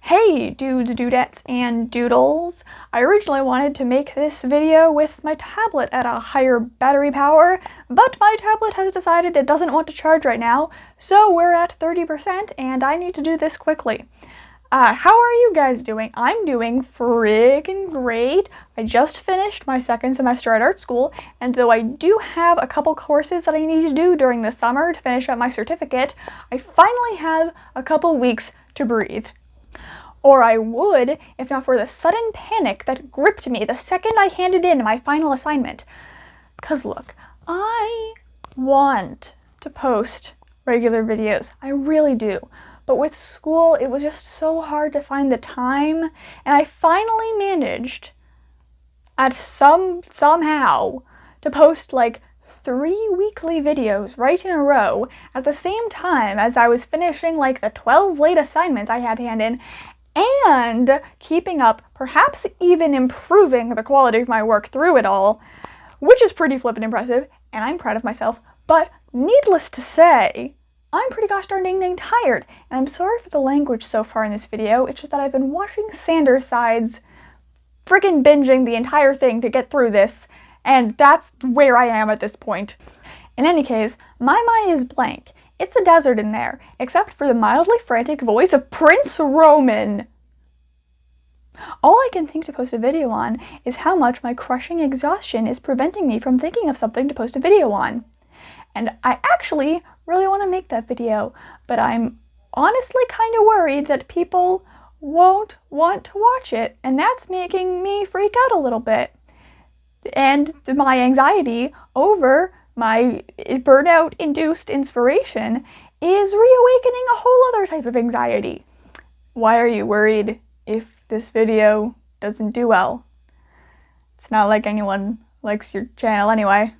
Hey dudes, dudettes, and doodles! I originally wanted to make this video with my tablet at a higher battery power, but my tablet has decided it doesn't want to charge right now, so we're at 30% and I need to do this quickly. How are you guys doing? I'm doing friggin' great. I just finished my second semester at art school, and though I do have a couple courses that I need to do during the summer to finish up my certificate, I finally have a couple weeks to breathe. Or I would, if not for the sudden panic that gripped me the second I handed in my final assignment. 'Cause look, I want to post regular videos. I really do. But with school, it was just so hard to find the time, and I finally managed, somehow, to post like 3 weekly videos right in a row at the same time as I was finishing like the 12 late assignments I had to hand in, and keeping up, perhaps even improving the quality of my work through it all, which is pretty flippin' impressive, and I'm proud of myself. But needless to say, I'm pretty gosh darn dang tired, and I'm sorry for the language so far in this video. It's just that I've been watching Sanders Sides, friggin' binging the entire thing to get through this, and that's where I am at this point. In any case, my mind is blank. It's a desert in there, except for the mildly frantic voice of Prince Roman. All I can think to post a video on is how much my crushing exhaustion is preventing me from thinking of something to post a video on. And I actually really want to make that video, but I'm honestly kind of worried that people won't want to watch it, and that's making me freak out a little bit. And my anxiety over my burnout-induced inspiration is reawakening a whole other type of anxiety. Why are you worried if this video doesn't do well? It's not like anyone likes your channel anyway.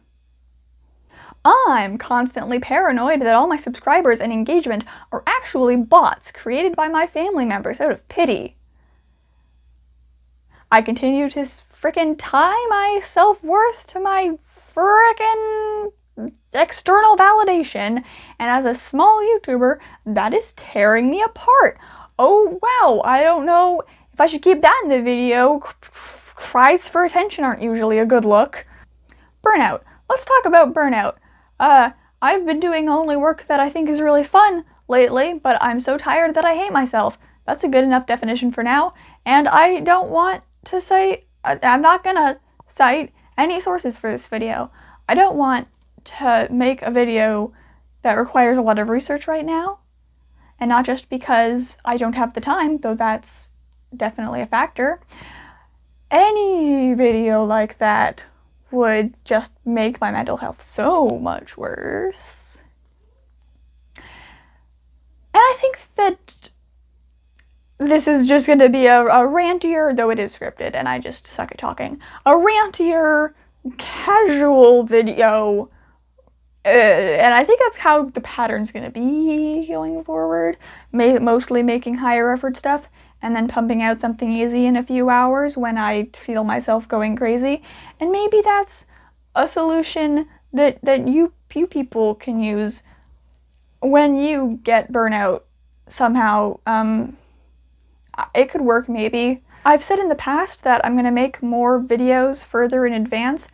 I'm constantly paranoid that all my subscribers and engagement are actually bots created by my family members out of pity. I continue to frickin' tie my self-worth to my frickin' external validation, and as a small YouTuber, that is tearing me apart. Oh wow, I don't know if I should keep that in the video. Cries for attention aren't usually a good look. Burnout. Let's talk about burnout. I've been doing only work that I think is really fun lately, but I'm so tired that I hate myself. That's a good enough definition for now, and I don't want to say, I'm not gonna cite any sources for this video. I don't want to make a video that requires a lot of research right now, and not just because I don't have the time, though that's definitely a factor. Any video like that would just make my mental health so much worse. And I think that this is just going to be a rantier, though it is scripted, and I just suck at talking, a rantier, casual video, and I think that's how the pattern's going to be going forward, mostly making higher effort stuff, and then pumping out something easy in a few hours when I feel myself going crazy. And maybe that's a solution that you people can use when you get burnout somehow. It could work maybe. I've said in the past that I'm going to make more videos further in advance,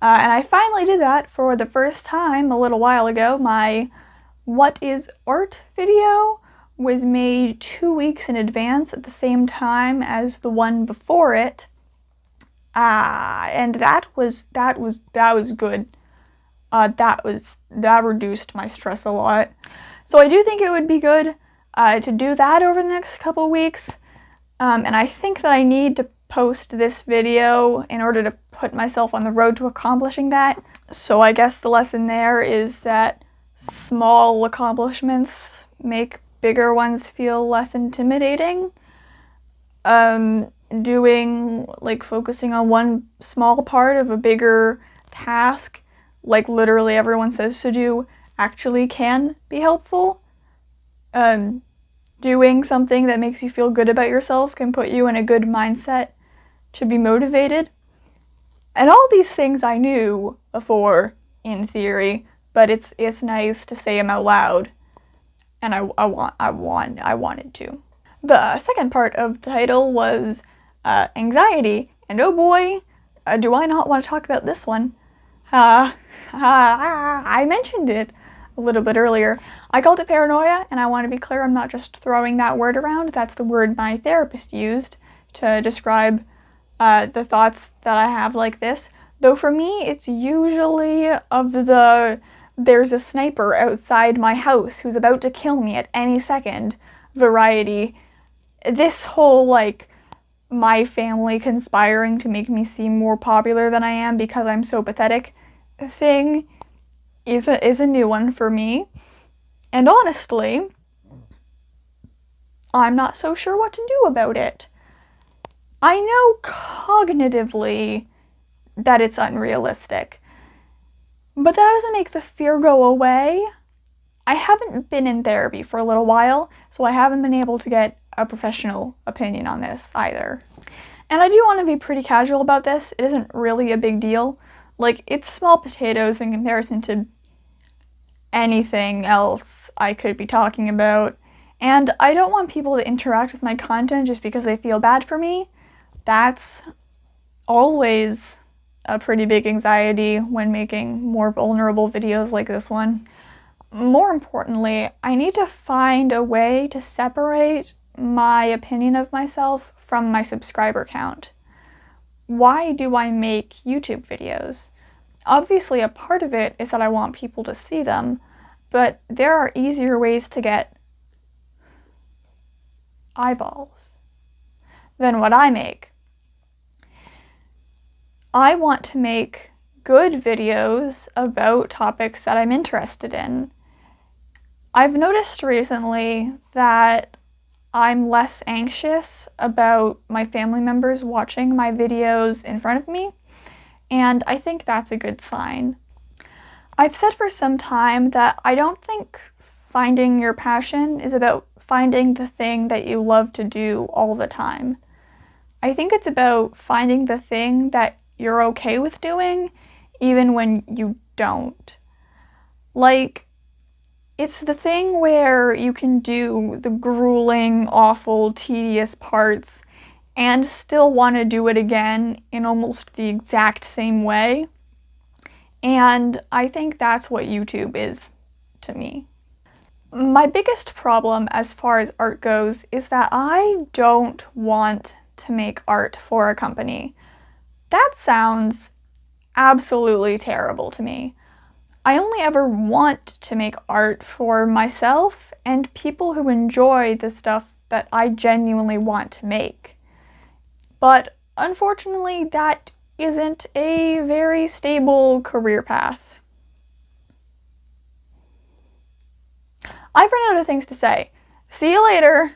and I finally did that for the first time a little while ago. My What is Art video was made 2 weeks in advance at the same time as the one before it, and that was good. That reduced my stress a lot. So I do think it would be good to do that over the next couple weeks, and I think that I need to post this video in order to put myself on the road to accomplishing that. So I guess the lesson there is that small accomplishments make bigger ones feel less intimidating. Focusing on one small part of a bigger task, like literally everyone says to do, actually can be helpful. Doing something that makes you feel good about yourself can put you in a good mindset to be motivated. And all these things I knew before, in theory, but it's nice to say them out loud. And I wanted to. The second part of the title was anxiety, and oh boy, do I not want to talk about this one. I mentioned it a little bit earlier. I called it paranoia, and I want to be clear, I'm not just throwing that word around. That's the word my therapist used to describe the thoughts that I have like this. Though for me, it's usually of the there's a sniper outside my house who's about to kill me at any second variety. This whole, like, my family conspiring to make me seem more popular than I am because I'm so pathetic thing is a new one for me. And honestly, I'm not so sure what to do about it. I know cognitively that it's unrealistic, but that doesn't make the fear go away. I haven't been in therapy for a little while, so I haven't been able to get a professional opinion on this either. And I do want to be pretty casual about this. It isn't really a big deal. Like, it's small potatoes in comparison to anything else I could be talking about. And I don't want people to interact with my content just because they feel bad for me. That's always a pretty big anxiety when making more vulnerable videos like this one. More importantly, I need to find a way to separate my opinion of myself from my subscriber count. Why do I make YouTube videos? Obviously, a part of it is that I want people to see them, but there are easier ways to get eyeballs than what I make. I want to make good videos about topics that I'm interested in. I've noticed recently that I'm less anxious about my family members watching my videos in front of me, and I think that's a good sign. I've said for some time that I don't think finding your passion is about finding the thing that you love to do all the time. I think it's about finding the thing that you're okay with doing, even when you don't. Like, it's the thing where you can do the grueling, awful, tedious parts and still want to do it again in almost the exact same way. And I think that's what YouTube is to me. My biggest problem as far as art goes is that I don't want to make art for a company. That sounds absolutely terrible to me. I only ever want to make art for myself and people who enjoy the stuff that I genuinely want to make. But unfortunately, that isn't a very stable career path. I've run out of things to say. See you later!